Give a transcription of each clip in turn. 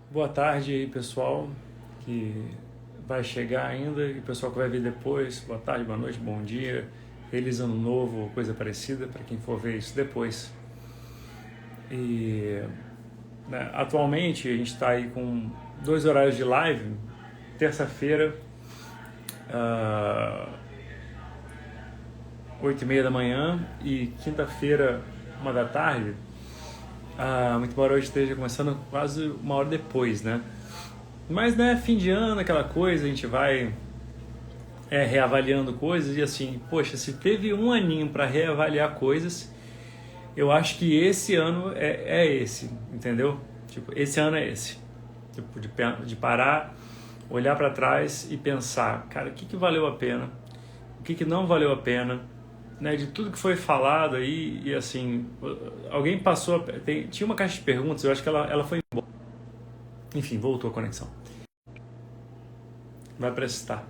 Boa tarde aí, pessoal que vai chegar ainda e o pessoal que vai ver depois. Boa tarde, boa noite, bom dia. Feliz ano novo ou coisa parecida para quem for ver isso depois. E atualmente a gente está aí com 2 horários de live. Terça-feira, 8h30 da manhã e quinta-feira, 1 da tarde. Muito embora hoje esteja começando quase uma hora depois, né? Mas, né, fim de ano, aquela coisa, a gente vai reavaliando coisas e assim, poxa, se teve um aninho para reavaliar coisas, eu acho que esse ano é esse, entendeu? Tipo, esse ano é esse. Tipo, de parar, olhar para trás e pensar, cara, o que valeu a pena? O que não valeu a pena? Né, de tudo que foi falado aí, e assim, alguém passou, tinha uma caixa de perguntas, eu acho que ela foi embora. Enfim, voltou a conexão. Vai prestar.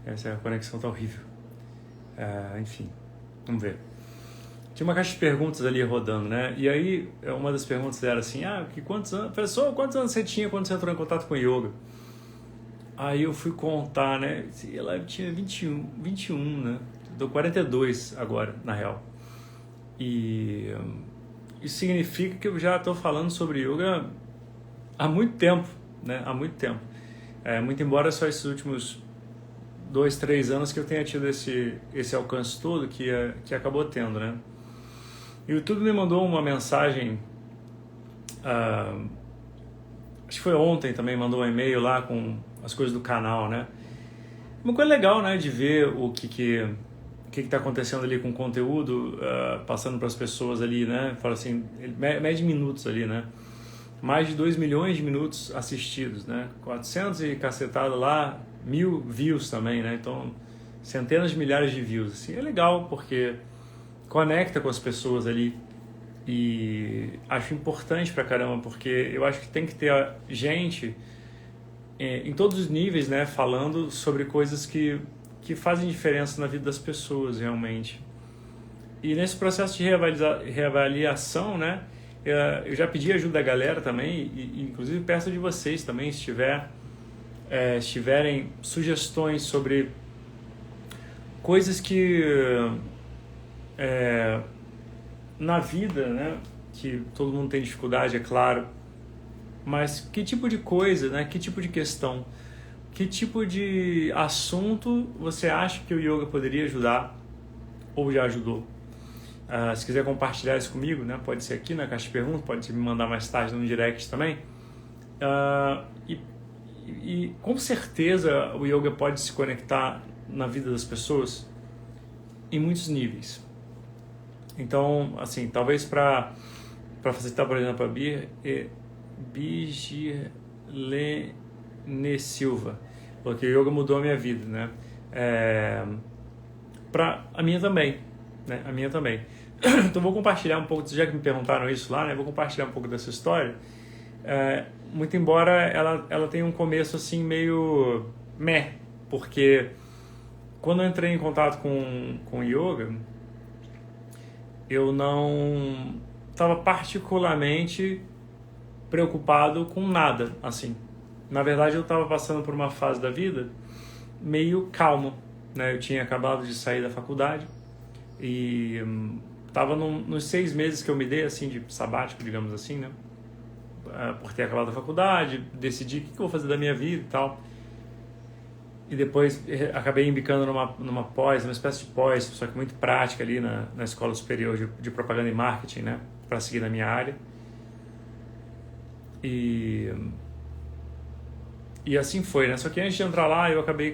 Essa conexão tá horrível. Enfim, vamos ver. Tinha uma caixa de perguntas ali rodando, né? E aí, uma das perguntas era assim, professor, quantos anos você tinha quando você entrou em contato com yoga? Aí eu fui contar, né? Ela tinha 21, né? Deu 42 agora, na real. E isso significa que eu já estou falando sobre yoga há muito tempo, né? Há muito tempo. Muito embora só esses últimos 2, 3 anos que eu tenha tido esse alcance todo que acabou tendo, né? O YouTube me mandou uma mensagem, acho que foi ontem também, mandou um e-mail lá com as coisas do canal, né? Uma coisa legal, né, de ver o que está acontecendo ali com o conteúdo, passando para as pessoas ali, né? Fala assim, mede minutos ali, né? Mais de 2 milhões de minutos assistidos, né? 400 e cacetada lá, 1.000 views também, né? Então, centenas de milhares de views, assim, é legal porque conecta com as pessoas ali e acho importante pra caramba, porque eu acho que tem que ter gente em todos os níveis, né, falando sobre coisas que fazem diferença na vida das pessoas realmente. E nesse processo de reavaliação, né, eu já pedi ajuda da galera também, e inclusive peço de vocês também, se tiverem sugestões sobre coisas que na vida, né, que todo mundo tem dificuldade, é claro, mas que tipo de coisa, né, que tipo de questão, que tipo de assunto você acha que o yoga poderia ajudar ou já ajudou? Se quiser compartilhar isso comigo, né, pode ser aqui na caixa de perguntas, pode me mandar mais tarde no direct também. E com certeza o yoga pode se conectar na vida das pessoas em muitos níveis. Então, assim, talvez para facilitar, por exemplo, a Birgilene Silva, porque o yoga mudou a minha vida, né? Para a minha também, né? A minha também. Então vou compartilhar um pouco, já que me perguntaram isso lá, né? Vou compartilhar um pouco dessa história. Muito embora ela tenha um começo assim meio meh, porque quando eu entrei em contato com yoga, eu não estava particularmente preocupado com nada, assim. Na verdade, eu estava passando por uma fase da vida meio calma, né? Eu tinha acabado de sair da faculdade e estava nos 6 meses que eu me dei, assim, de sabático, digamos assim, né? Por ter acabado a faculdade, decidi o que eu vou fazer da minha vida e tal. E depois acabei embicando numa pós, uma espécie de pós, só que muito prática ali na Escola Superior de Propaganda e Marketing, né? Para seguir na minha área. E assim foi, né? Só que antes de entrar lá, eu acabei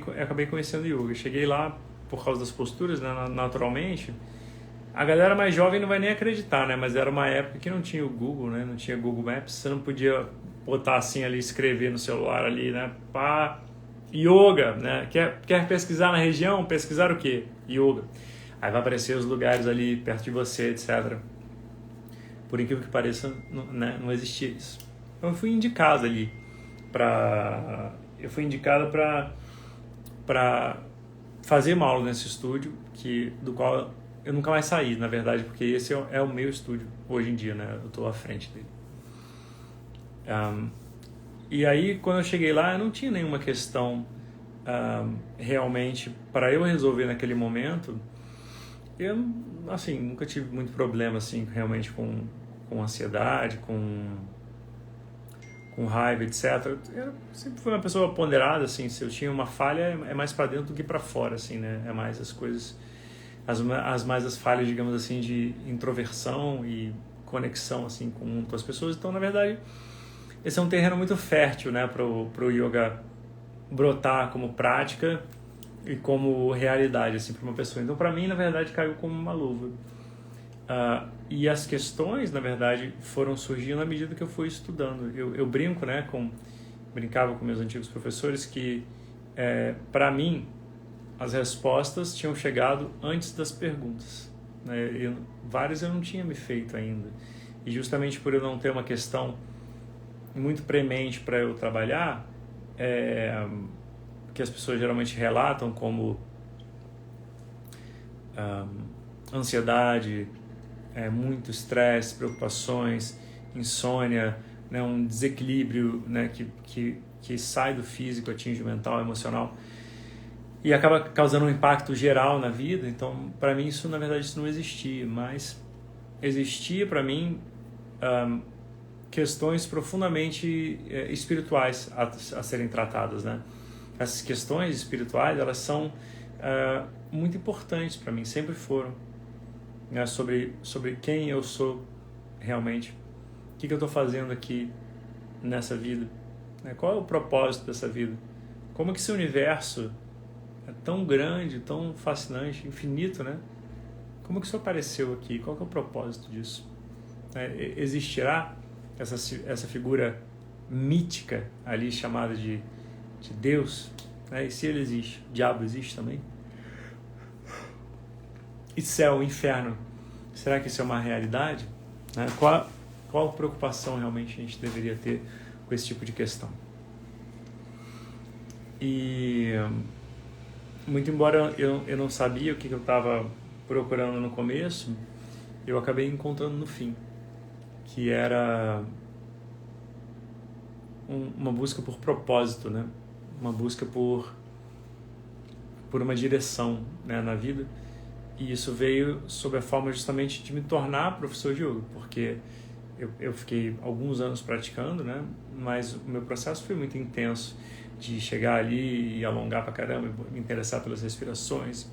conhecendo yoga. Cheguei lá por causa das posturas, né? Naturalmente. A galera mais jovem não vai nem acreditar, né? Mas era uma época que não tinha o Google, né? Não tinha Google Maps. Você não podia botar assim ali, escrever no celular ali, né? Pá, yoga, né? Quer pesquisar na região? Pesquisar o quê? Yoga. Aí vai aparecer os lugares ali perto de você, etc. Por incrível que pareça, não existia isso. Então eu fui indicado ali para fazer uma aula nesse estúdio do qual eu nunca mais saí, na verdade, porque esse é o meu estúdio hoje em dia, né? Eu estou à frente dele. E aí, quando eu cheguei lá, eu não tinha nenhuma questão realmente para eu resolver naquele momento. Eu, assim, nunca tive muito problema, assim, realmente com ansiedade, com raiva, etc. Eu sempre fui uma pessoa ponderada, assim, se eu tinha uma falha, é mais para dentro do que para fora, assim, né? É mais as coisas, as falhas, digamos assim, de introversão e conexão, assim, com as pessoas. Então, na verdade, esse é um terreno muito fértil, né, pro yoga brotar como prática e como realidade, assim, para uma pessoa. Então, para mim, na verdade, caiu como uma luva. E as questões, na verdade, foram surgindo à medida que eu fui estudando. Eu brinco, né, brincava com meus antigos professores que, para mim, as respostas tinham chegado antes das perguntas, né? Várias eu não tinha me feito ainda. E justamente por eu não ter uma questão muito premente para eu trabalhar, que as pessoas geralmente relatam como ansiedade, muito estresse, preocupações, insônia, né, um desequilíbrio, né, que sai do físico, atinge o mental, emocional e acaba causando um impacto geral na vida. Então, para mim, isso na verdade isso não existia, mas existia para mim questões profundamente espirituais a serem tratadas, né? Essas questões espirituais, elas são muito importantes para mim, sempre foram, né? Sobre quem eu sou realmente, o que eu estou fazendo aqui nessa vida, né? Qual é o propósito dessa vida, como é que esse universo é tão grande, tão fascinante, infinito, né? Como que isso apareceu aqui, qual que é o propósito disso? Existirá essa figura mítica ali chamada de Deus, né? E se ele existe, o diabo existe também? E céu, inferno, será que isso é uma realidade? Né? Qual preocupação realmente a gente deveria ter com esse tipo de questão? E muito embora eu não sabia o que eu estava procurando no começo, eu acabei encontrando no fim, que era uma busca por propósito, né? Uma busca por uma direção, né, na vida. E isso veio sob a forma justamente de me tornar professor de yoga, porque eu fiquei alguns anos praticando, né? Mas o meu processo foi muito intenso, de chegar ali e alongar pra caramba, me interessar pelas respirações,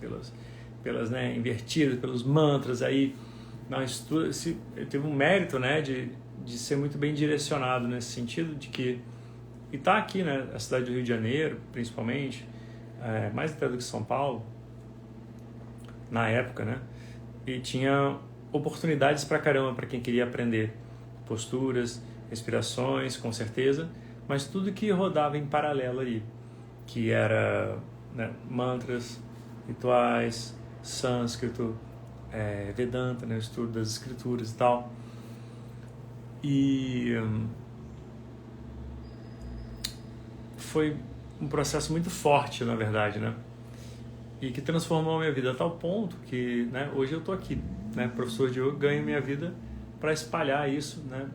pelas né, invertidas, pelos mantras. Aí eu tive um mérito, né, de ser muito bem direcionado nesse sentido, de que e tá aqui, né, a cidade do Rio de Janeiro, principalmente, mais até do que São Paulo, na época, né, e tinha oportunidades pra caramba para quem queria aprender posturas, respirações, com certeza, mas tudo que rodava em paralelo aí, que era, né, mantras, rituais, sânscrito, Vedanta, né, o estudo das escrituras e tal. E foi um processo muito forte, na verdade, né? E que transformou a minha vida a tal ponto que, né, hoje eu estou aqui, né, professor de yoga, ganho minha vida para espalhar isso, né,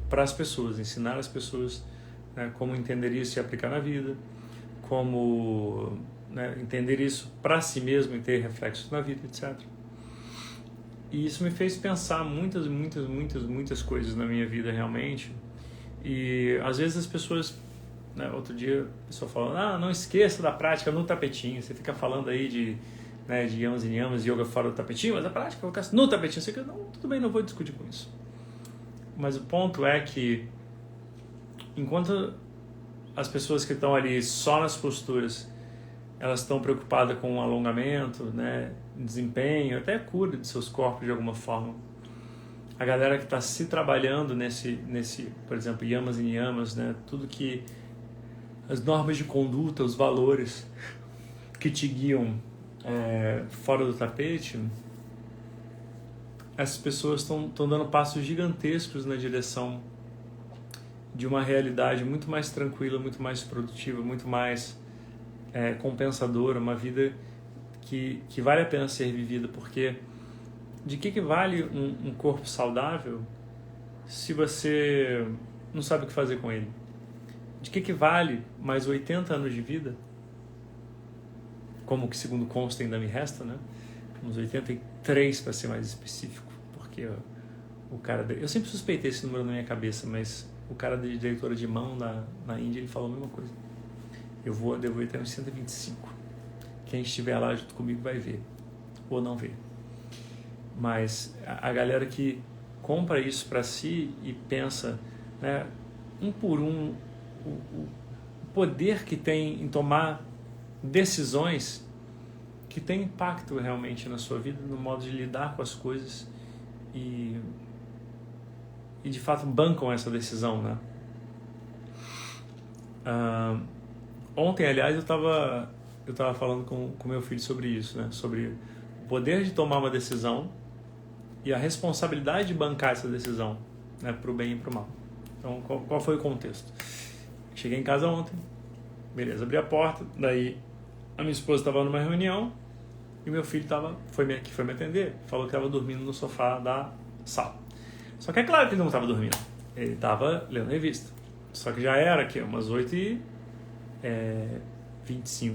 para as pessoas, ensinar as pessoas, né, como entender isso e aplicar na vida, como, né, entender isso para si mesmo e ter reflexos na vida, etc. E isso me fez pensar muitas coisas na minha vida realmente. E às vezes as pessoas, né, outro dia a pessoa falando, não esqueça da prática no tapetinho, você fica falando aí de yamas e niyamas, yoga fora do tapetinho, mas a prática eu faço no tapetinho. Você fica, não, tudo bem, não vou discutir com isso. Mas o ponto é que enquanto as pessoas que estão ali só nas posturas, elas estão preocupadas com o alongamento, né, desempenho, até a cura de seus corpos de alguma forma. A galera que está se trabalhando nesse, por exemplo, yamas e niyamas, né, tudo que as normas de conduta, os valores que te guiam fora do tapete, essas pessoas estão dando passos gigantescos na direção de uma realidade muito mais tranquila, muito mais produtiva, muito mais compensadora, uma vida que vale a pena ser vivida, porque de que vale um corpo saudável se você não sabe o que fazer com ele? de que vale mais 80 anos de vida, como que segundo consta ainda me resta, né? Uns 83 para ser mais específico, porque o cara... Eu sempre suspeitei esse número na minha cabeça, mas o cara de diretora de mão na Índia, ele falou a mesma coisa. Eu devo ir até uns 125. Quem estiver lá junto comigo vai ver, ou não ver. Mas a galera que compra isso para si e pensa, né, um por um, o poder que tem em tomar decisões que tem impacto realmente na sua vida, no modo de lidar com as coisas e de fato bancam essa decisão, né? Ontem, aliás, eu estava falando com meu filho sobre isso, né? Sobre o poder de tomar uma decisão e a responsabilidade de bancar essa decisão, né? Para o bem e para o mal. Então, qual foi o contexto? Cheguei em casa ontem, beleza, abri a porta, daí a minha esposa estava numa reunião e meu filho foi me atender, falou que estava dormindo no sofá da sala. Só que é claro que ele não estava dormindo, ele estava lendo revista. Só que já era aqui, umas 8h25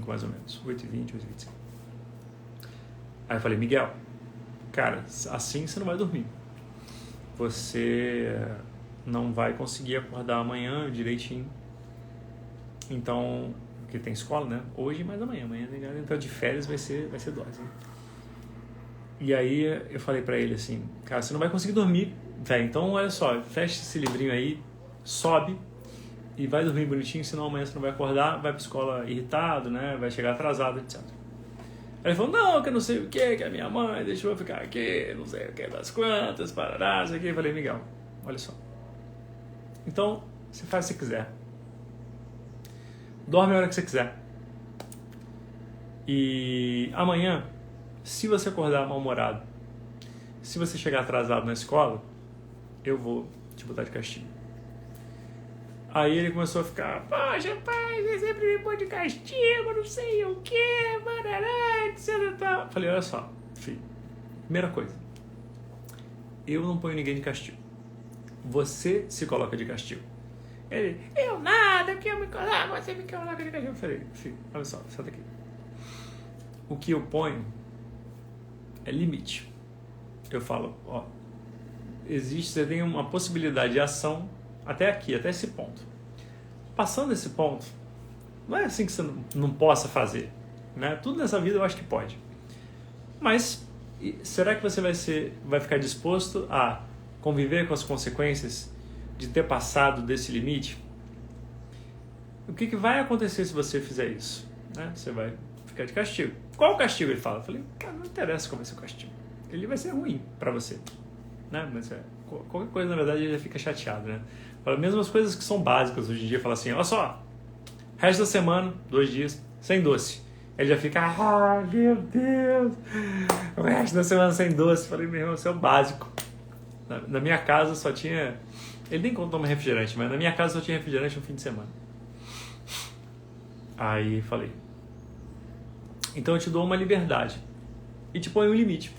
mais ou menos, 8h20, 8h25. Aí eu falei, Miguel, cara, assim você não vai dormir. Você não vai conseguir acordar amanhã direitinho. Então, porque tem escola, né? Hoje mais amanhã então de férias vai ser dose. Né? E aí eu falei pra ele assim, cara, você não vai conseguir dormir, velho. Então olha só, fecha esse livrinho aí, sobe e vai dormir bonitinho, senão amanhã você não vai acordar, vai pra escola irritado, né? Vai chegar atrasado, etc. Aí ele falou, não, que eu não sei o que a minha mãe deixou eu ficar aqui, não sei o que das quantas, parará, isso aqui. Eu falei, Miguel, olha só. Então, você faz o que você quiser. Dorme a hora que você quiser. E amanhã, se você acordar mal-humorado, se você chegar atrasado na escola, eu vou te botar de castigo. Aí ele começou a ficar, poxa, pai, você sempre me põe de castigo, não sei o que, barará, etc. Falei, olha só, filho, primeira coisa, eu não ponho ninguém de castigo. Você se coloca de castigo. Ele, eu nada, porque eu me coloco, você me coloca de castigo. Eu falei, filho, olha só, senta aqui. O que eu ponho é limite. Eu falo, ó, você tem uma possibilidade de ação até aqui, até esse ponto. Passando esse ponto, não é assim que você não possa fazer, né? Tudo nessa vida eu acho que pode. Mas será que você vai ficar disposto a conviver com as consequências de ter passado desse limite? O que vai acontecer se você fizer isso? Né? Você vai ficar de castigo. Qual o castigo? Ele fala. Eu falei, cara, não interessa qual vai ser o castigo. Ele vai ser ruim para você. Né? Mas qualquer coisa, na verdade, ele já fica chateado. Né? Fala, mesmo as coisas que são básicas hoje em dia, fala assim, olha só, resto da semana, 2 dias, sem doce. Ele já fica, meu Deus, o resto da semana sem doce. Eu falei, meu irmão, isso é o básico. Na minha casa só tinha... Ele nem toma refrigerante, mas na minha casa só tinha refrigerante no fim de semana. Aí falei, então eu te dou uma liberdade e te ponho um limite.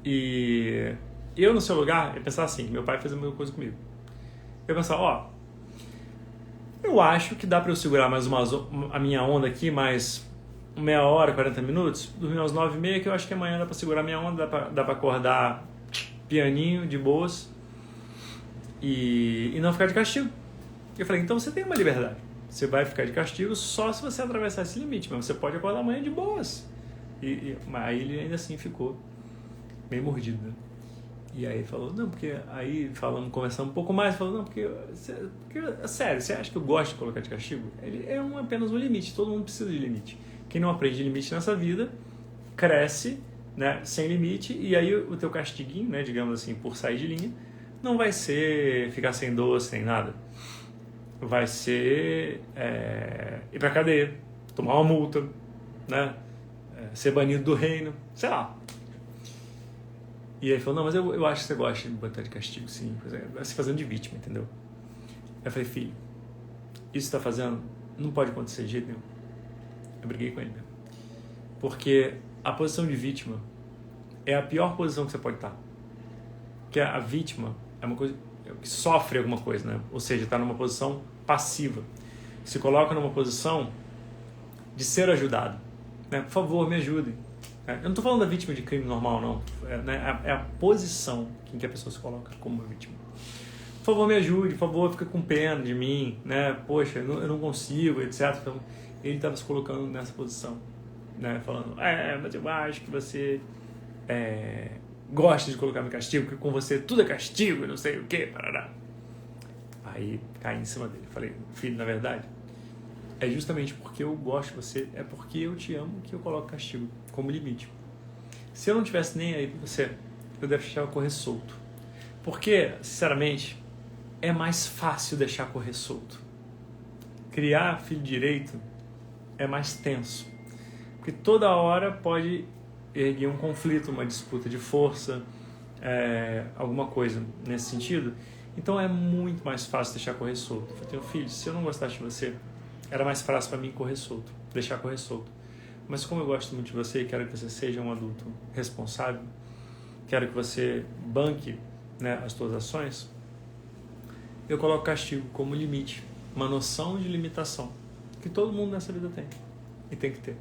E eu, no seu lugar, ia pensar assim, meu pai fez a mesma coisa comigo. Eu ia pensar, ó, eu acho que dá pra eu segurar mais a minha onda aqui, mais meia hora, 40 minutos, dormir às 9h30, que eu acho que amanhã dá pra segurar a minha onda, dá pra acordar pianinho, de boas, e não ficar de castigo. Eu falei, então você tem uma liberdade. Você vai ficar de castigo só se você atravessar esse limite, mas você pode acordar amanhã de boas. Mas aí ele ainda assim ficou meio mordido, né? E aí ele falou, não, porque aí conversando um pouco mais, falou, não, porque sério, você acha que eu gosto de colocar de castigo? Ele é apenas um limite, todo mundo precisa de limite. Quem não aprende limite nessa vida, cresce, né, sem limite, e aí o teu castiguinho, né, digamos assim, por sair de linha, não vai ser ficar sem doce, nem nada. Vai ser ir pra cadeia, tomar uma multa, né, ser banido do reino, sei lá. E aí ele falou, não, mas eu acho que você gosta de botar de castigo, sim. Vai se fazendo de vítima, entendeu? Aí eu falei, filho, isso que você tá fazendo não pode acontecer de jeito nenhum. Eu briguei com ele mesmo. Porque a posição de vítima é a pior posição que você pode estar. Porque a vítima é uma coisa... que sofre alguma coisa, né? Ou seja, está numa posição passiva, se coloca numa posição de ser ajudado, né? Por favor, me ajudem. Eu não estou falando da vítima de crime normal, não. É a posição em que a pessoa se coloca como uma vítima. Por favor, me ajude, por favor, fica com pena de mim, né? Poxa, eu não consigo, etc. Então, ele estava se colocando nessa posição, né? Falando, mas eu acho que você gosta de colocar-me em castigo, porque com você tudo é castigo, não sei o quê, parará. Aí, caí em cima dele. Falei, filho, na verdade, é justamente porque eu gosto de você, é porque eu te amo que eu coloco castigo como limite. Se eu não tivesse nem aí pra você, eu deixava correr solto. Porque, sinceramente, é mais fácil deixar correr solto. Criar filho direito é mais tenso. Porque toda hora pode erguer um conflito, uma disputa de força, alguma coisa nesse sentido. Então é muito mais fácil deixar correr solto. Eu tenho filhos, se eu não gostasse de você, era mais fácil para mim correr solto, deixar correr solto. Mas como eu gosto muito de você e quero que você seja um adulto responsável, quero que você banque, né, as suas ações, eu coloco castigo como limite, uma noção de limitação que todo mundo nessa vida tem e tem que ter.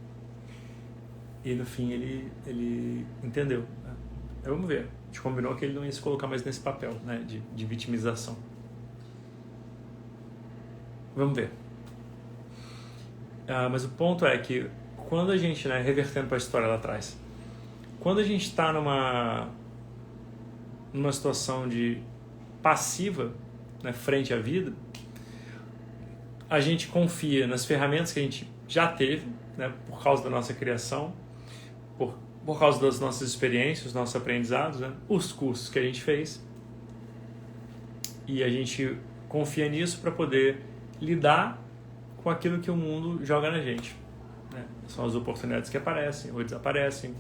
E no fim ele entendeu. Né? Vamos ver. A gente combinou que ele não ia se colocar mais nesse papel, né, de vitimização. Vamos ver. Mas o ponto é que quando a gente, né, revertendo para a história lá atrás, quando a gente está numa situação de passiva, né, frente à vida, a gente confia nas ferramentas que a gente já teve, né, por causa da nossa criação, por causa das nossas experiências, dos nossos aprendizados, né, os cursos que a gente fez, e a gente confia nisso para poder lidar com aquilo que o mundo joga na gente. Né? São as oportunidades que aparecem ou desaparecem,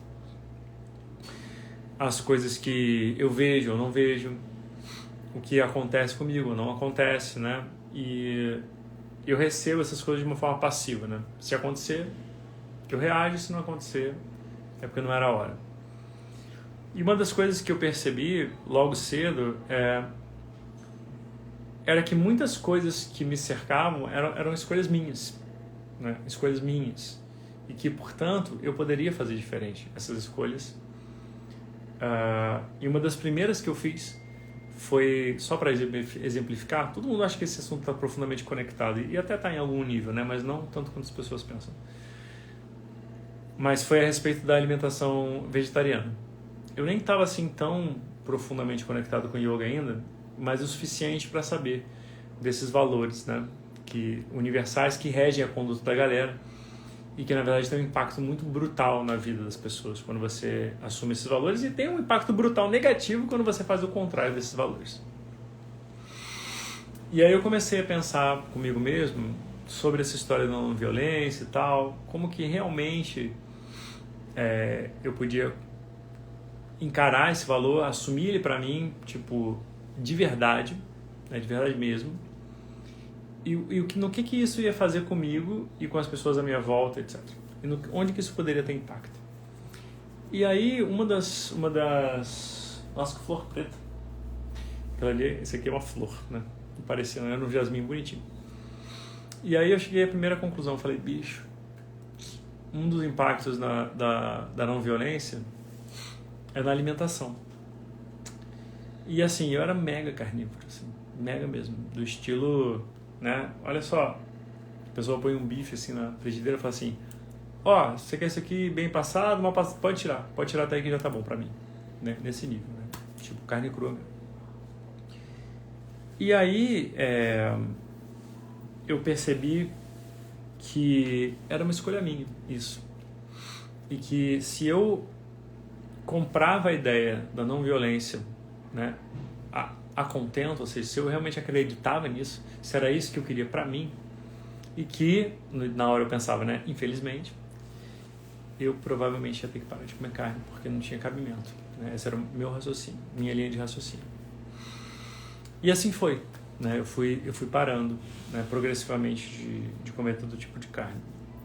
as coisas que eu vejo ou não vejo, o que acontece comigo ou não acontece, né? E eu recebo essas coisas de uma forma passiva, né? Se acontecer, eu reajo, se não acontecer, é porque não era a hora. E uma das coisas que eu percebi logo cedo era que muitas coisas que me cercavam eram escolhas minhas, né? Escolhas minhas. E que, portanto, eu poderia fazer diferente essas escolhas. E uma das primeiras que eu fiz foi, só para exemplificar, todo mundo acha que esse assunto está profundamente conectado, e até está em algum nível, né? Mas não tanto quanto as pessoas pensam. Mas foi a respeito da alimentação vegetariana. Eu nem estava assim tão profundamente conectado com yoga ainda, mas o suficiente para saber desses valores, né, que universais que regem a conduta da galera e que na verdade tem um impacto muito brutal na vida das pessoas quando você assume esses valores, e tem um impacto brutal negativo quando você faz o contrário desses valores. E aí eu comecei a pensar comigo mesmo sobre essa história da não violência e tal, como que realmente eu podia encarar esse valor, assumir ele para mim, tipo, de verdade, né, de verdade mesmo, e no que isso ia fazer comigo e com as pessoas à minha volta, etc. E onde que isso poderia ter impacto. E aí, uma das... Nossa, que flor preta. Aquela ali, esse aqui é uma flor, né? Parecia, era um jasmim bonitinho. E aí eu cheguei à primeira conclusão, falei, bicho, um dos impactos da não violência é na alimentação. E assim, eu era mega carnívoro, assim, mega mesmo, do estilo, né, olha só, a pessoa põe um bife assim na frigideira e fala assim, ó, você quer isso aqui bem passado, mal passado, pode tirar até aí que já tá bom pra mim, né, nesse nível, né, tipo carne crua mesmo. E aí, eu percebi que era uma escolha minha, isso, e que se eu comprava a ideia da não violência, né, a contento, ou seja, se eu realmente acreditava nisso, se era isso que eu queria pra mim, e que na hora eu pensava, né, infelizmente, eu provavelmente ia ter que parar de comer carne, porque não tinha cabimento, né, esse era o meu raciocínio, minha linha de raciocínio. E assim foi, né, eu fui parando, né, progressivamente de comer todo tipo de carne.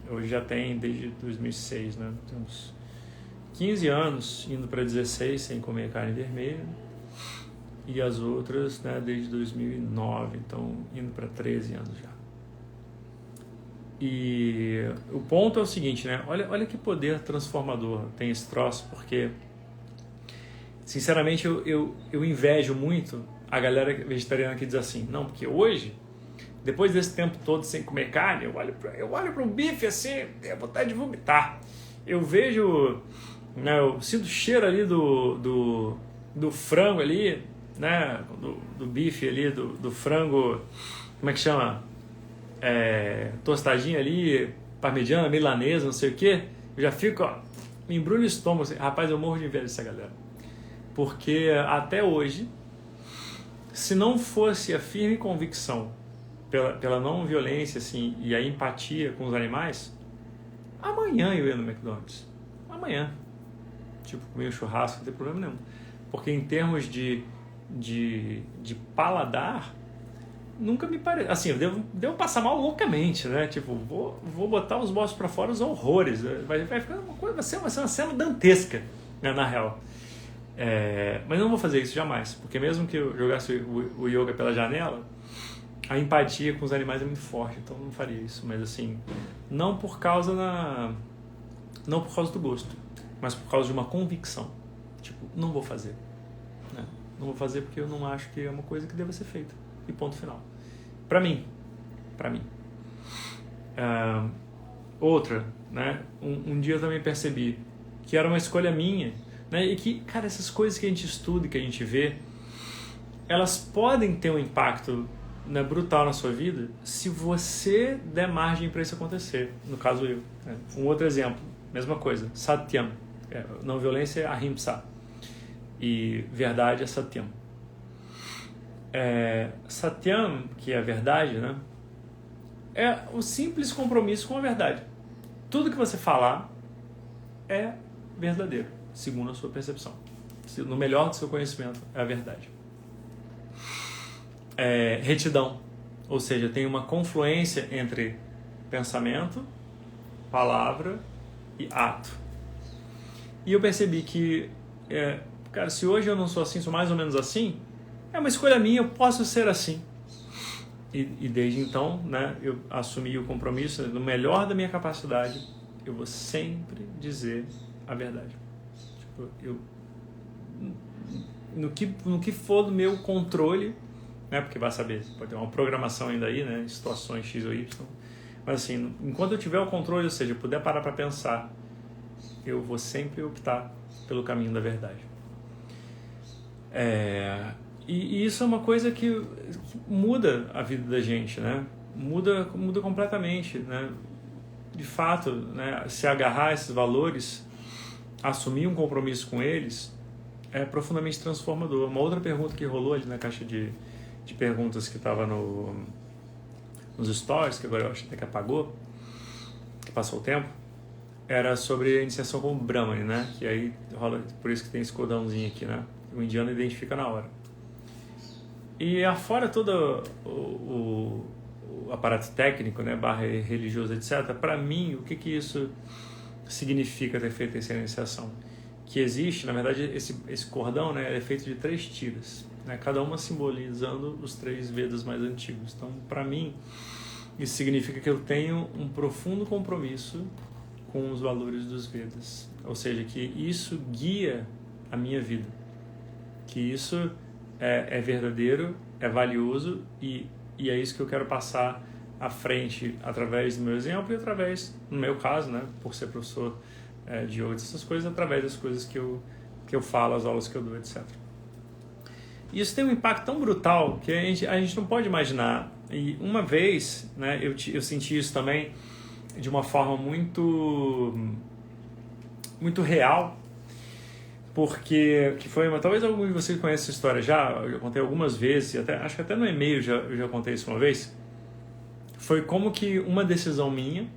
Hoje já tem desde 2006, né, tem uns 15 anos, indo para 16 sem comer carne vermelha. e as outras, né, desde 2009, então indo para 13 anos já. E o ponto é o seguinte, né? Olha que poder transformador tem esse troço, porque sinceramente eu invejo muito a galera vegetariana que diz assim, não, porque hoje, depois desse tempo todo sem comer carne, eu olho para um bife assim, tenho vontade de vomitar. Eu vejo, né, eu sinto o cheiro ali do frango ali, né, do bife ali, do frango, como é que chama? Tostadinha ali, parmegiana, milanesa, não sei o que, eu já fico, ó, me embrulho o estômago, assim, rapaz, eu morro de inveja dessa galera. Porque até hoje, se não fosse a firme convicção pela não violência assim, e a empatia com os animais, amanhã eu ia no McDonald's. Amanhã. Tipo, comer um churrasco, não tem problema nenhum. Porque em termos de paladar, nunca me parece. Assim, eu devo passar mal loucamente, né? Tipo, vou botar os bosses pra fora, os horrores. Vai ficar uma coisa, vai ser uma cena dantesca, né, na real. Mas não vou fazer isso jamais, porque mesmo que eu jogasse o yoga pela janela, a empatia com os animais é muito forte, então eu não faria isso. Mas assim, não por causa do gosto, mas por causa de uma convicção. Tipo, não vou fazer, né? Não vou fazer porque eu não acho que é uma coisa que deva ser feita. E ponto final. Pra mim. Outra, né? Um dia eu também percebi que era uma escolha minha, né? E que, cara, essas coisas que a gente estuda e que a gente vê, elas podem ter um impacto, né, brutal na sua vida se você der margem para isso acontecer. No caso eu. Né? Um outro exemplo, mesma coisa, Satyam. Não violência é Ahimsa. E verdade é Satyam. Satyam, que é a verdade, né? É o simples compromisso com a verdade. Tudo que você falar é verdadeiro, segundo a sua percepção. No melhor do seu conhecimento, é a verdade. Retidão, ou seja, tem uma confluência entre pensamento, palavra e ato. E eu percebi que, cara, se hoje eu não sou assim, sou mais ou menos assim, é uma escolha minha, eu posso ser assim. E desde então, né, eu assumi o compromisso, no melhor da minha capacidade, eu vou sempre dizer a verdade. Tipo, no que for do meu controle, né, porque vai saber, pode ter uma programação ainda aí, né, situações X ou Y, mas assim, enquanto eu tiver o controle, ou seja, eu puder parar para pensar, eu vou sempre optar pelo caminho da verdade. E isso é uma coisa que muda a vida da gente, né? Muda completamente, né? De fato, né? Se agarrar a esses valores, assumir um compromisso com eles, é profundamente transformador. Uma outra pergunta que rolou ali na caixa de perguntas que estava nos stories, que agora eu acho até que apagou, que passou o tempo, era sobre a iniciação como Brahmani, né? Que aí rola, por isso que tem esse cordãozinho aqui, né? O indiano identifica na hora. E afora todo o aparato técnico, né, barra religioso, etc., para mim, o que isso significa ter feito essa iniciação? Que existe, na verdade, esse cordão, né, é feito de 3 tiras, né, cada uma simbolizando os 3 Vedas mais antigos. Então, para mim, isso significa que eu tenho um profundo compromisso com os valores dos Vedas. Ou seja, que isso guia a minha vida. Que isso é verdadeiro, é valioso e é isso que eu quero passar à frente através do meu exemplo e através, no meu caso, né, por ser professor de yoga, essas coisas, através das coisas que eu falo, as aulas que eu dou, etc. E isso tem um impacto tão brutal que a gente não pode imaginar. E uma vez, né, eu senti isso também de uma forma muito real, porque que foi talvez algum de vocês conheça essa história já, eu já contei algumas vezes, acho que até no e-mail eu já contei isso uma vez. Foi como que uma decisão minha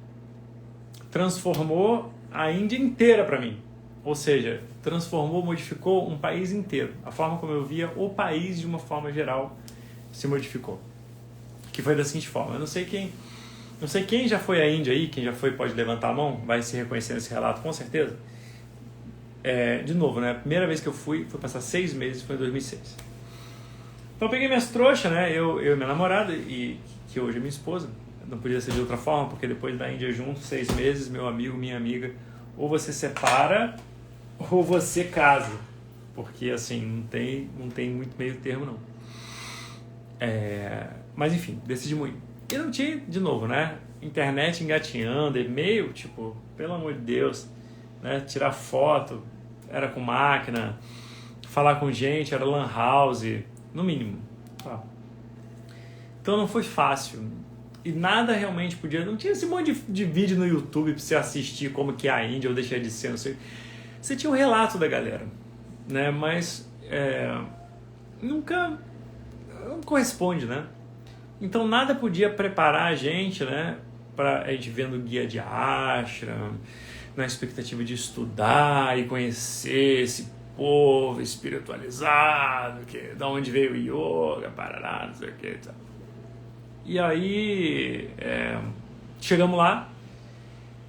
transformou a Índia inteira para mim. Ou seja, modificou um país inteiro. A forma como eu via o país de uma forma geral se modificou. Que foi da seguinte forma, eu não sei quem já foi à Índia aí, quem já foi pode levantar a mão, vai se reconhecer nesse relato com certeza. De novo, né? A primeira vez que eu fui passar 6 meses, foi em 2006. Então eu peguei minhas trouxas, né? Eu e minha namorada, e que hoje é minha esposa. Não podia ser de outra forma, porque depois da Índia junto, 6 meses, meu amigo, minha amiga, ou você separa, ou você casa. Porque, assim, não tem muito meio termo, não. Mas, enfim, decidimos ir. E não tinha, de novo, né? Internet engatinhando, e-mail, tipo, pelo amor de Deus, né? Tirar foto, era com máquina, falar com gente, era lan house, no mínimo. Tá. Então não foi fácil. E nada realmente podia... Não tinha esse monte de vídeo no YouTube pra você assistir como que é a Índia ou deixar de ser, não sei. Você tinha um relato da galera, né? Mas nunca não corresponde, né? Então nada podia preparar a gente, né? Pra a gente vendo guia de ashram, na expectativa de estudar e conhecer esse povo espiritualizado, da onde veio o yoga, parará, não sei o que, tal. E aí, chegamos lá,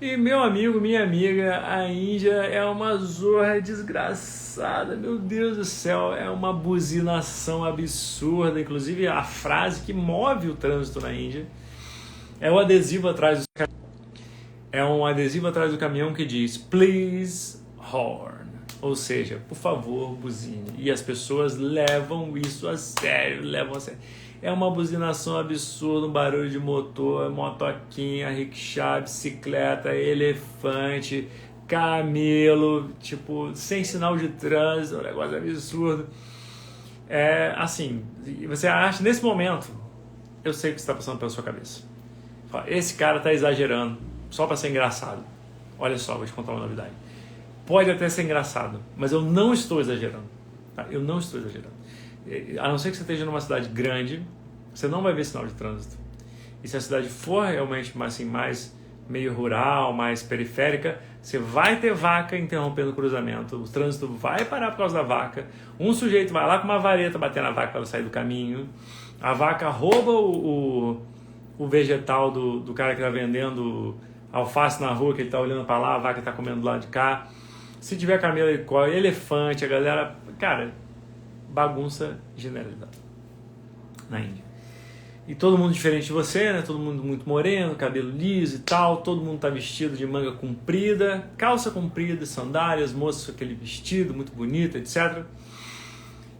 e meu amigo, minha amiga, a Índia é uma zorra desgraçada, meu Deus do céu, é uma buzinação absurda. Inclusive a frase que move o trânsito na Índia é o adesivo atrás do caminhão que diz "Please horn", ou seja, por favor, buzine. E as pessoas levam isso a sério, É uma buzinação absurda, um barulho de motor, motoquinha, rickshaw, bicicleta, elefante, camelo, tipo, sem sinal de trânsito, um negócio absurdo. Assim, você acha, nesse momento, eu sei o que está passando pela sua cabeça. Esse cara está exagerando, só para ser engraçado. Olha só, vou te contar uma novidade. Pode até ser engraçado, mas eu não estou exagerando. Tá? Eu não estou exagerando. A não ser que você esteja numa cidade grande, você não vai ver sinal de trânsito. E se a cidade for realmente assim, mais meio rural, mais periférica, você vai ter vaca interrompendo o cruzamento, o trânsito vai parar por causa da vaca, um sujeito vai lá com uma vareta bater na vaca para ela sair do caminho, a vaca rouba o vegetal do cara que está vendendo alface na rua, que ele está olhando para lá, a vaca está comendo do lado de cá. Se tiver camelo, ele corre, elefante, a galera... Cara, bagunça generalizada na Índia. E todo mundo diferente de você, né? Todo mundo muito moreno, cabelo liso e tal, todo mundo tá vestido de manga comprida, calça comprida, sandálias, moças com aquele vestido muito bonito, etc.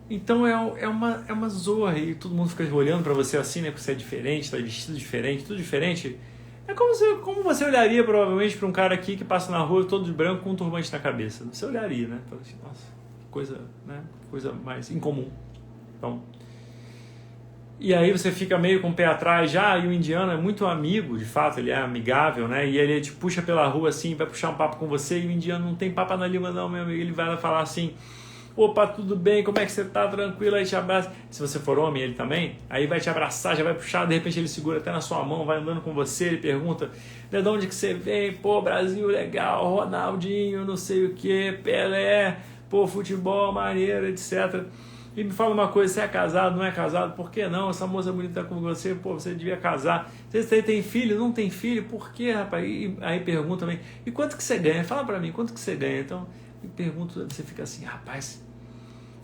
Então é uma zorra e todo mundo fica olhando para você assim, né? Porque você é diferente, tá vestido diferente, tudo diferente. É como você olharia provavelmente para um cara aqui que passa na rua todo de branco com um turbante na cabeça. Você olharia, né? Fala assim, nossa, que coisa, né? Coisa mais incomum. Então, e aí você fica meio com o pé atrás já, e o indiano é muito amigo, de fato, ele é amigável, né? E ele te puxa pela rua assim, vai puxar um papo com você, e o indiano não tem papo na língua não, meu amigo. Ele vai falar assim, opa, tudo bem, como é que você tá? Tranquilo, aí te abraça. Se você for homem, ele também, aí vai te abraçar, já vai puxar, de repente ele segura até na sua mão, vai andando com você, ele pergunta, de onde que você vem? Pô, Brasil, legal, Ronaldinho, não sei o que, Pelé, pô, futebol, maneiro, etc. E me fala uma coisa, você é casado, não é casado? Por que não? Essa moça bonita como você, pô, você devia casar. Você tem filho? Não tem filho? Por quê, rapaz? E aí pergunta também, e quanto que você ganha? Fala pra mim, quanto que você ganha? Então, eu pergunto, você fica assim, rapaz,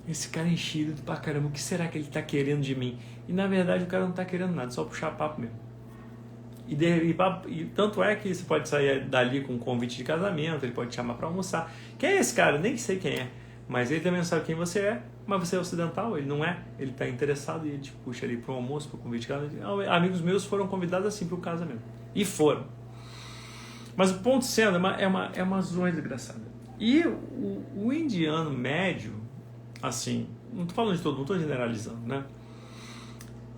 esse cara é enchido pra caramba, o que será que ele tá querendo de mim? E na verdade o cara não tá querendo nada, só puxar papo mesmo. E tanto é que você pode sair dali com um convite de casamento, ele pode te chamar pra almoçar. Quem é esse cara? Nem sei quem é. Mas ele também não sabe quem você é, mas você é ocidental, ele não é. Ele está interessado e ele te puxa ali para um almoço, para um convite de casamento. Amigos meus foram convidados assim para o casamento. E foram. Mas o ponto sendo, é uma zoa desgraçada. E o indiano médio, assim, não estou falando de todo mundo, estou generalizando, né?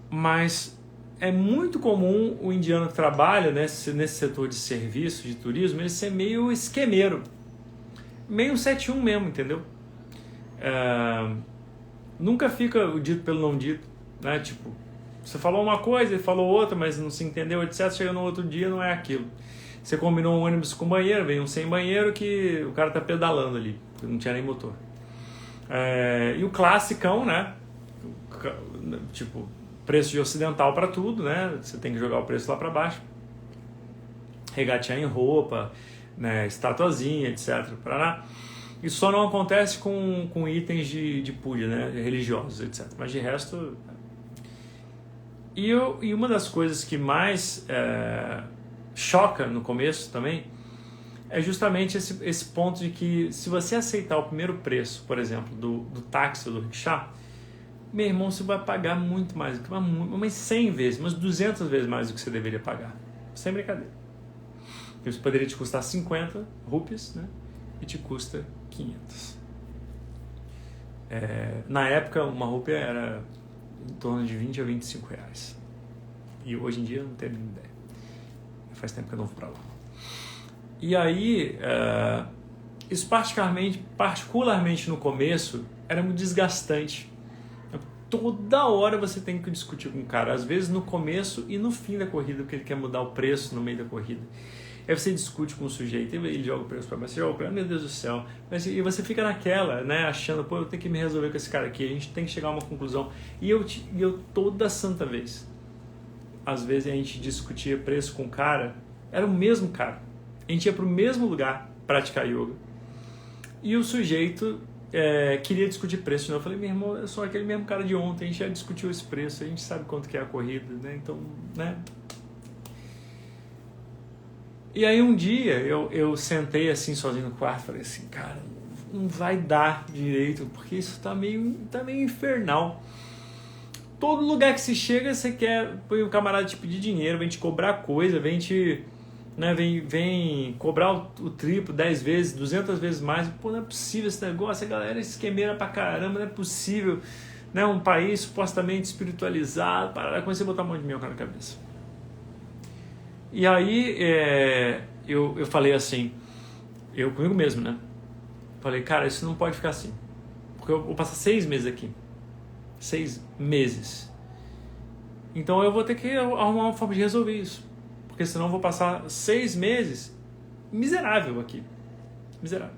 Mas é muito comum o indiano que trabalha nesse setor de serviços, de turismo, ele ser meio esquemeiro. Meio 7-1 mesmo, entendeu? Nunca fica o dito pelo não dito, né? Tipo, você falou uma coisa, ele falou outra, mas não se entendeu, etc. Chega no outro dia, não é aquilo. Você combinou um ônibus com banheiro, veio um sem banheiro que o cara tá pedalando ali, porque não tinha nem motor. E o classicão, né? Tipo, preço de ocidental para tudo, né? Você tem que jogar o preço lá para baixo. Regatear em roupa, né? Estatuazinha, etc. Parará. Isso só não acontece com itens de puja, né? Religiosos, etc. Mas de resto, E uma das coisas que mais choca no começo também é justamente esse ponto de que se você aceitar o primeiro preço, por exemplo, do táxi ou do rickshaw, meu irmão, você vai pagar muito mais, umas 100 vezes, umas 200 vezes mais do que você deveria pagar. Sem brincadeira. Isso poderia te custar 50 rupias, né? E te custa 500. Na época, uma rúpia era em torno de 20 a 25 reais. E hoje em dia eu não tenho nenhuma ideia. Faz tempo que eu não vou para lá. E aí, isso particularmente no começo, era muito desgastante. Toda hora você tem que discutir com o cara, às vezes no começo e no fim da corrida, porque ele quer mudar o preço no meio da corrida. Aí você discute com o sujeito, ele joga o preço para baixo, meu Deus do céu. E você fica naquela, né, achando, eu tenho que me resolver com esse cara aqui, a gente tem que chegar a uma conclusão. E eu toda santa vez, às vezes a gente discutia preço com o cara, era o mesmo cara. A gente ia para o mesmo lugar praticar yoga. E o sujeito queria discutir preço. Né? Eu falei, meu irmão, eu sou aquele mesmo cara de ontem, a gente já discutiu esse preço, a gente sabe quanto que é a corrida, né? Então, né? E aí um dia eu sentei assim sozinho no quarto e falei assim, cara, não vai dar direito, porque isso tá meio infernal. Todo lugar que se chega, você quer, põe o camarada te pedir dinheiro, vem te cobrar coisa, vem te... Né, vem cobrar o triplo 10 vezes, 200 vezes mais. Pô, não é possível esse negócio, a galera esquemeira pra caramba, não é possível, né, um país supostamente espiritualizado. Comecei a botar um monte de minhoca na cabeça. E aí eu falei assim, eu comigo mesmo, né? Falei, cara, isso não pode ficar assim, porque eu vou passar 6 meses aqui. 6 meses. Então eu vou ter que arrumar uma forma de resolver isso. Porque senão eu vou passar 6 meses miserável aqui. Miserável.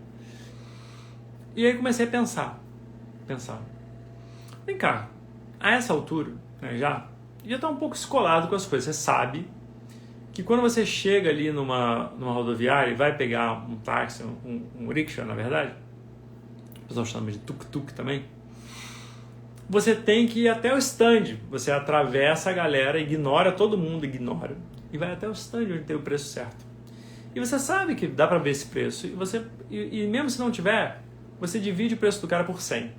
E aí comecei a pensar. Vem cá, a essa altura, né, já está um pouco escolado com as coisas. Você sabe que quando você chega ali numa rodoviária e vai pegar um táxi, um rickshaw, na verdade, o pessoal chama de tuk-tuk também, você tem que ir até o stand. Você atravessa a galera, ignora todo mundo, e vai até o stand onde tem o preço certo. E você sabe que dá para ver esse preço. E mesmo se não tiver, você divide o preço do cara por 100.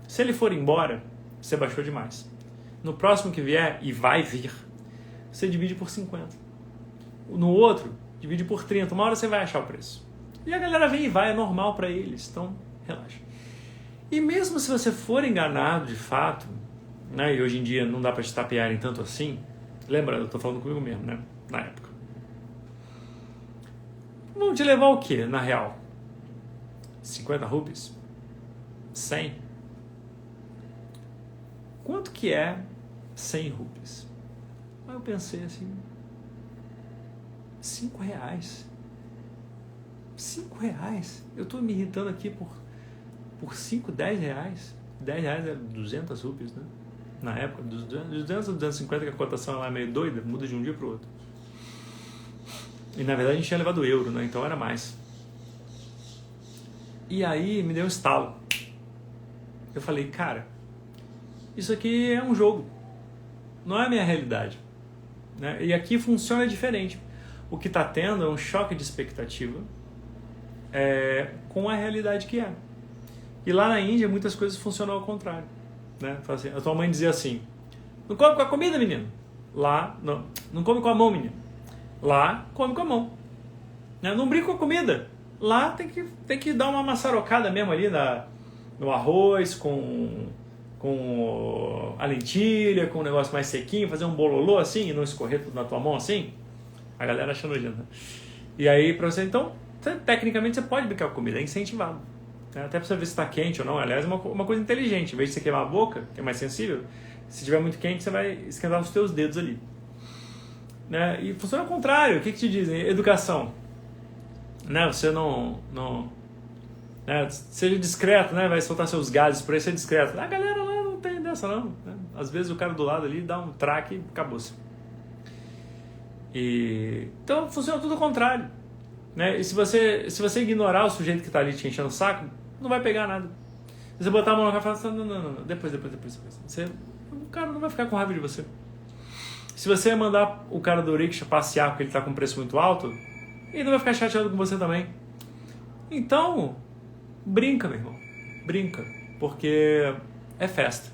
Se ele for embora, você baixou demais. No próximo que vier, e vai vir, você divide por 50. No outro, divide por 30. Uma hora você vai achar o preço. E a galera vem e vai, é normal para eles. Então, relaxa. E mesmo se você for enganado de fato, né, e hoje em dia não dá para te tapearem tanto assim, lembra, eu estou falando comigo mesmo, né? Na época. Vão te levar o quê, na real? 50 rupias? 100? Quanto que é 100 rupias? Aí eu pensei assim, 5 reais. 5 reais? Eu estou me irritando aqui por 5, 10 reais. 10 reais é 200 rupias, né? Na época, dos 200 a 250, que a cotação lá é meio doida, muda de um dia para o outro. E na verdade a gente tinha levado euro, né? Então era mais. E aí me deu um estalo. Eu falei, cara, isso aqui é um jogo. Não é a minha realidade. Né? E aqui funciona diferente. O que está tendo é um choque de expectativa com a realidade que é. E lá na Índia muitas coisas funcionam ao contrário. Né? Assim, a tua mãe dizia assim, não come com a comida, menino. Lá, não come com a mão, menino. Lá, come com a mão. Né? Não brinca com a comida. Lá tem que dar uma maçarocada mesmo ali no arroz, com a lentilha, com um negócio mais sequinho, fazer um bololô assim e não escorrer tudo na tua mão assim. A galera acha nojento. Né? E aí, pra você, então, tecnicamente você pode brincar com comida, é incentivado. Até para você ver se está quente ou não. Aliás, é uma coisa inteligente. Em vez de você queimar a boca, que é mais sensível, se estiver muito quente, você vai esquentar os teus dedos ali. Né? E funciona ao contrário. O que te dizem? Educação. Né? Você não né? Seja discreto, né? Vai soltar seus gases por aí, ser discreto. A galera lá não tem dessa, não. Né? Às vezes o cara do lado ali dá um traque e acabou-se. Então, funciona tudo ao contrário. Né? E se você ignorar o sujeito que está ali te enchendo o saco, não vai pegar nada. Se você botar a mão na cara e falar assim, não, depois. O cara não vai ficar com raiva de você. Se você mandar o cara do rickshaw passear porque ele está com um preço muito alto, ele não vai ficar chateado com você também. Então, brinca, meu irmão. Brinca, porque é festa.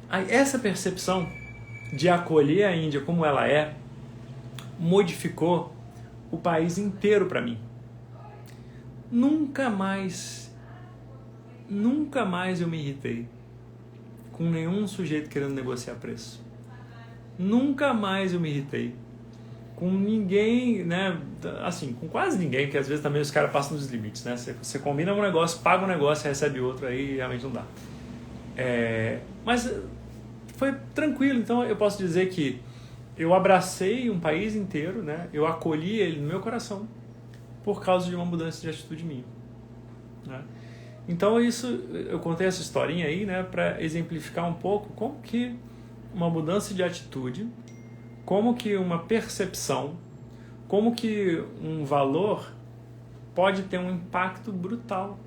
Aí, essa percepção de acolher a Índia como ela é, modificou o país inteiro para mim. Nunca mais eu me irritei com nenhum sujeito querendo negociar preço. Nunca mais eu me irritei com ninguém, né? Assim, com quase ninguém, porque às vezes também os caras passam dos limites, né? Você combina um negócio, paga um negócio, recebe outro, aí realmente não dá. Mas foi tranquilo, então eu posso dizer que eu abracei um país inteiro, né? Eu acolhi ele no meu coração por causa de uma mudança de atitude minha, né? Então eu contei essa historinha aí, né, para exemplificar um pouco como que uma mudança de atitude, como que uma percepção, como que um valor pode ter um impacto brutal,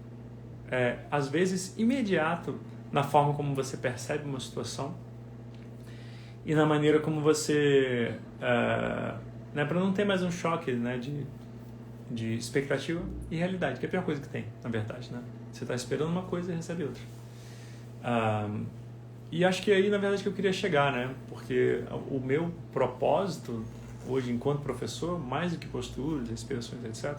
às vezes imediato, na forma como você percebe uma situação e na maneira como você, né, para não ter mais um choque, né, de expectativa e realidade, que é a pior coisa que tem, na verdade, né? Você está esperando uma coisa e recebe outra. E acho que aí, na verdade, que eu queria chegar, né? Porque o meu propósito, hoje, enquanto professor, mais do que posturas, inspirações, etc.,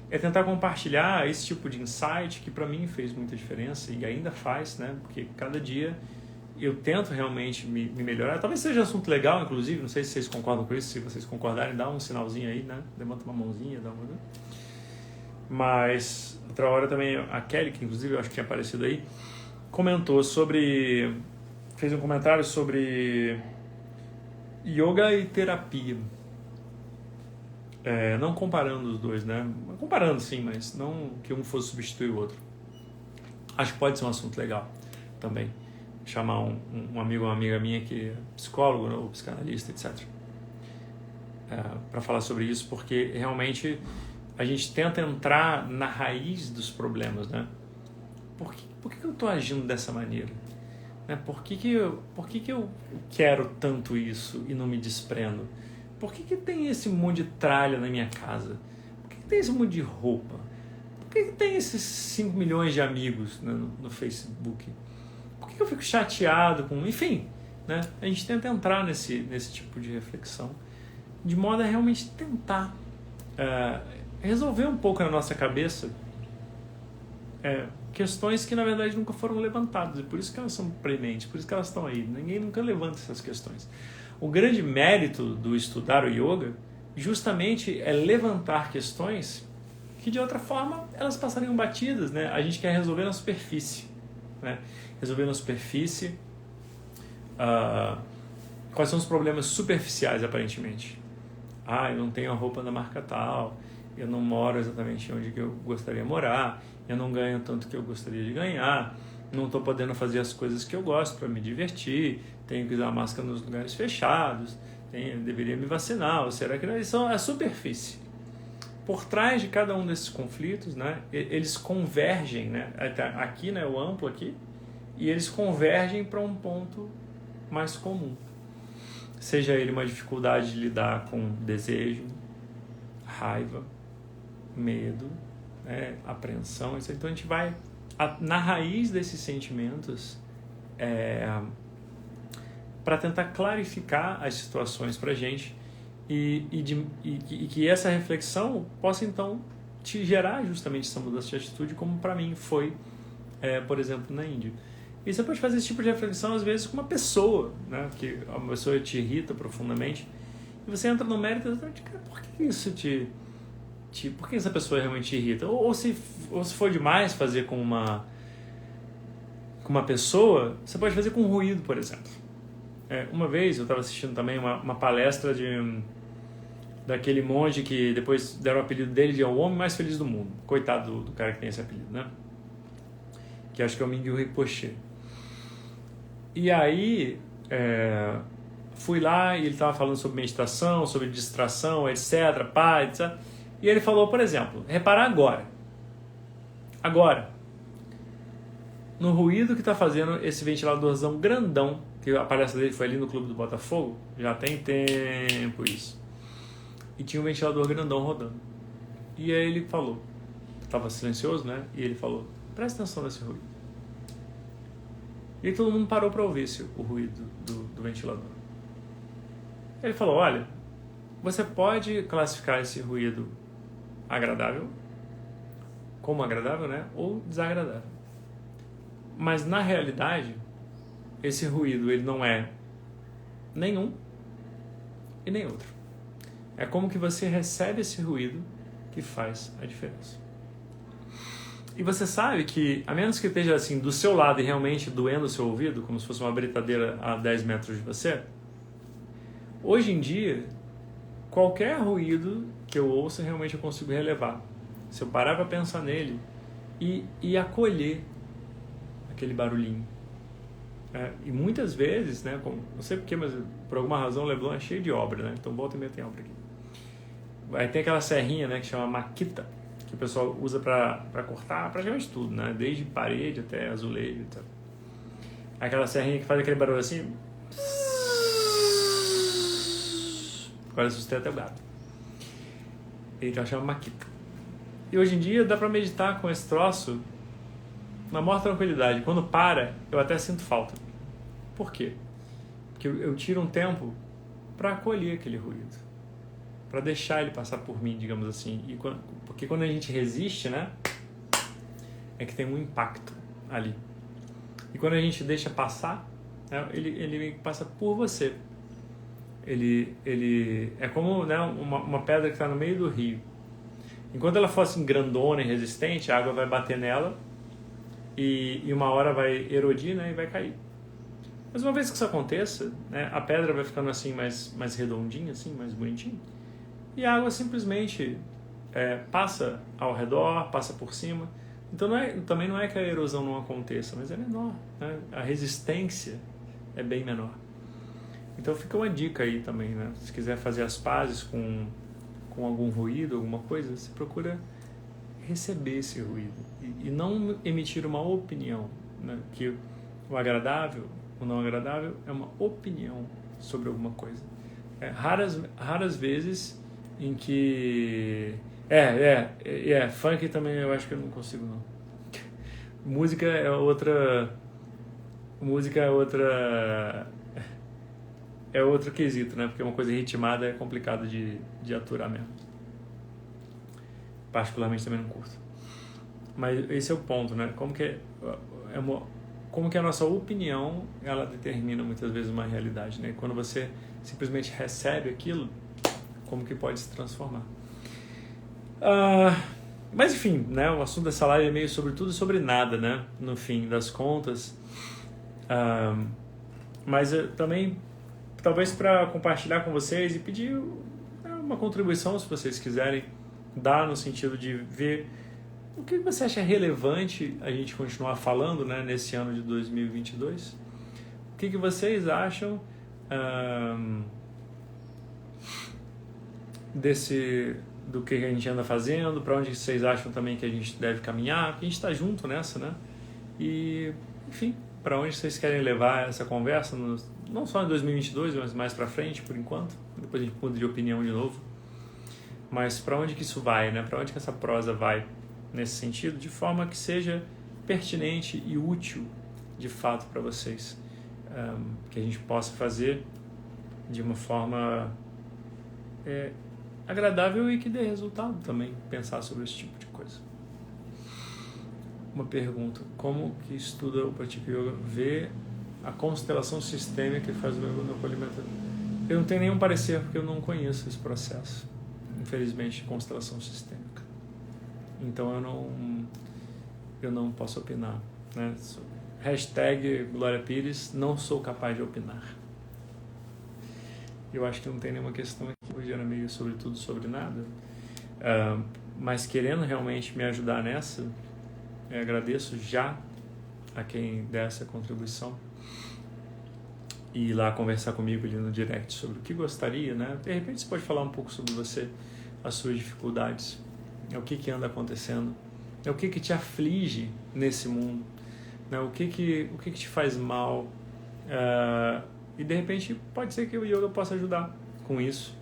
é tentar compartilhar esse tipo de insight que, para mim, fez muita diferença e ainda faz, né? Porque cada dia eu tento realmente me melhorar. Talvez seja um assunto legal, inclusive, não sei se vocês concordam com isso. Se vocês concordarem, dá um sinalzinho aí, né? Levanta uma mãozinha, dá uma... Mas, outra hora também, a Kelly, que inclusive eu acho que tinha aparecido aí, fez um comentário sobre yoga e terapia. Não comparando os dois, né? Comparando sim, mas não que um fosse substituir o outro. Acho que pode ser um assunto legal também. Chamar um amigo ou uma amiga minha que é psicólogo, né, ou psicanalista, etc. Para falar sobre isso, porque realmente a gente tenta entrar na raiz dos problemas, né? Por que eu estou agindo dessa maneira? Né? Por que eu quero tanto isso e não me desprendo? Por que tem esse monte de tralha na minha casa? Por que tem esse monte de roupa? Por que tem esses 5 milhões de amigos, né, no Facebook? Por que eu fico chateado com... Enfim, né? A gente tenta entrar nesse tipo de reflexão de modo a realmente tentar resolver um pouco na nossa cabeça questões que na verdade nunca foram levantadas, e por isso que elas são prementes, por isso que elas estão aí. Ninguém nunca levanta essas questões. O grande mérito do estudar o yoga justamente é levantar questões que de outra forma elas passariam batidas, né? A gente quer resolver na superfície, né? Resolver na superfície quais são os problemas superficiais aparentemente. Eu não tenho a roupa da marca tal, eu não moro exatamente onde que eu gostaria de morar, eu não ganho tanto que eu gostaria de ganhar, não estou podendo fazer as coisas que eu gosto para me divertir, tenho que usar máscara nos lugares fechados, deveria me vacinar, ou será que não? Eles são a superfície. Por trás de cada um desses conflitos, né, eles convergem, né, aqui, né, o amplo aqui, e eles convergem para um ponto mais comum. Seja ele uma dificuldade de lidar com desejo, raiva, medo, né, apreensão, etc. Então a gente vai na raiz desses sentimentos para tentar clarificar as situações para a gente e que essa reflexão possa então te gerar justamente essa mudança de atitude, como para mim foi, por exemplo, na Índia. E você pode fazer esse tipo de reflexão às vezes com uma pessoa, né, que uma pessoa te irrita profundamente, e você entra no mérito exatamente, cara, por que isso por que essa pessoa realmente te irrita? Ou se for demais fazer com uma pessoa, você pode fazer com ruído, por exemplo. Uma vez eu estava assistindo também uma palestra daquele monge que depois deram o apelido dele de o homem mais feliz do mundo. Coitado do cara que tem esse apelido, né? Que acho que é o Mingyur Rinpoche. E aí, fui lá e ele estava falando sobre meditação, sobre distração, etc, etc. E ele falou, por exemplo, repara agora, no ruído que está fazendo esse ventiladorzão grandão que a palestra dele foi ali no Clube do Botafogo, já tem tempo isso. E tinha um ventilador grandão rodando. E aí ele falou, estava silencioso, né? E ele falou, presta atenção nesse ruído. E aí todo mundo parou para ouvir o ruído do ventilador. Ele falou, olha, você pode classificar esse ruído agradável, como agradável, né? Ou desagradável. Mas na realidade, esse ruído ele não é nenhum e nem outro. É como que você recebe esse ruído que faz a diferença. E você sabe que, a menos que esteja assim do seu lado e realmente doendo o seu ouvido, como se fosse uma britadeira a 10 metros de você, hoje em dia, qualquer ruído que eu ouça, realmente eu consigo relevar. Se eu parar para pensar nele e acolher aquele barulhinho. E muitas vezes, né, não sei porquê, mas por alguma razão o Leblon é cheio de obra, né? Então volta e meia tem obra aqui. Aí tem aquela serrinha, né, que chama maquita, que o pessoal usa para cortar praticamente tudo, né? Desde parede até azulejo, etc. Aquela serrinha que faz aquele barulho assim. Agora assustei até o gato. Então chama maquita. E hoje em dia dá para meditar com esse troço na maior tranquilidade. Quando para, eu até sinto falta. Por quê? Porque eu tiro um tempo para acolher aquele ruído, para deixar ele passar por mim, digamos assim. Porque quando a gente resiste, né, é que tem um impacto ali. E quando a gente deixa passar, né, ele passa por você. Ele é como, né, uma pedra que está no meio do rio. Enquanto ela for assim grandona e resistente, a água vai bater nela e uma hora vai erodir, né, e vai cair. Mas uma vez que isso aconteça, né, a pedra vai ficando assim mais redondinha, assim, mais bonitinha, e a água simplesmente passa ao redor, passa por cima. Então também não é que a erosão não aconteça, mas é menor, né? A resistência é bem menor. Então fica uma dica aí também, né? Se quiser fazer as pazes com algum ruído, alguma coisa, você procura receber esse ruído e não emitir uma opinião, né? Que o agradável, o não agradável é uma opinião sobre alguma coisa. Raras vezes em que... funk também eu acho que eu não consigo, não. Música é outra... É outro quesito, né? Porque uma coisa ritmada é complicado de aturar mesmo. Particularmente também não curto. Mas esse é o ponto, né? Como que a nossa opinião, ela determina muitas vezes uma realidade, né? Quando você simplesmente recebe aquilo, como que pode se transformar. Mas enfim, né? O assunto dessa live é meio sobre tudo e sobre nada, né? No fim das contas. Mas eu também, talvez para compartilhar com vocês e pedir uma contribuição, se vocês quiserem dar, no sentido de ver o que você acha relevante a gente continuar falando, né, nesse ano de 2022. O que vocês acham do que a gente anda fazendo, para onde vocês acham também que a gente deve caminhar, porque a gente está junto nessa, né? E, enfim, para onde vocês querem levar essa conversa, não só em 2022, mas mais para frente, por enquanto. Depois a gente muda de opinião de novo. Mas para onde que isso vai, né? Para onde que essa prosa vai nesse sentido, de forma que seja pertinente e útil, de fato, para vocês. Que a gente possa fazer de uma forma agradável e que dê resultado também, pensar sobre esse tipo de coisa. Uma pergunta: como que estuda o Pratica Yoga vê a constelação sistêmica que faz o meu acolhimento? Eu não tenho nenhum parecer, porque eu não conheço esse processo, infelizmente, de constelação sistêmica. Então eu não posso opinar, né? Hashtag Glória Pires, não sou capaz de opinar. Eu acho que não tem nenhuma questão aqui, hoje era meio sobre tudo, sobre nada. Mas querendo realmente me ajudar nessa, eu agradeço já a quem der essa contribuição e ir lá conversar comigo ali no direct sobre o que gostaria, né? De repente você pode falar um pouco sobre você, as suas dificuldades, o que anda acontecendo, o que te aflige nesse mundo, né? O que te faz mal, E de repente pode ser que o yoga possa ajudar com isso.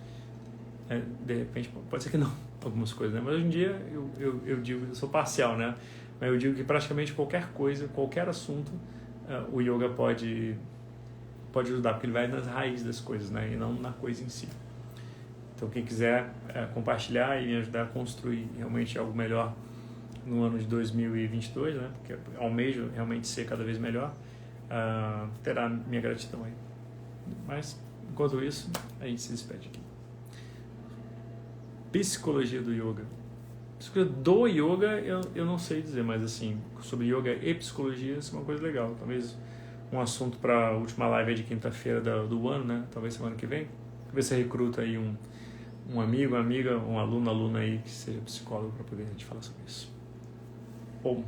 De repente pode ser que não, algumas coisas, né? Mas hoje em dia eu digo, eu sou parcial, né? Mas eu digo que praticamente qualquer coisa, qualquer assunto, o yoga pode ajudar, porque ele vai nas raízes das coisas, né? E não na coisa em si. Então quem quiser compartilhar e me ajudar a construir realmente algo melhor no ano de 2022, né? Porque almejo realmente ser cada vez melhor, terá minha gratidão aí. Mas, enquanto isso, a gente se despede aqui. Psicologia do yoga. Psicologia do yoga eu não sei dizer, mas assim, sobre yoga e psicologia, isso é uma coisa legal. Talvez um assunto para a última live de quinta-feira do ano, né? Talvez semana que vem. Ver se recruta aí um amigo, uma amiga, um aluno, aluna aí que seja psicólogo para poder a gente falar sobre isso. Bom.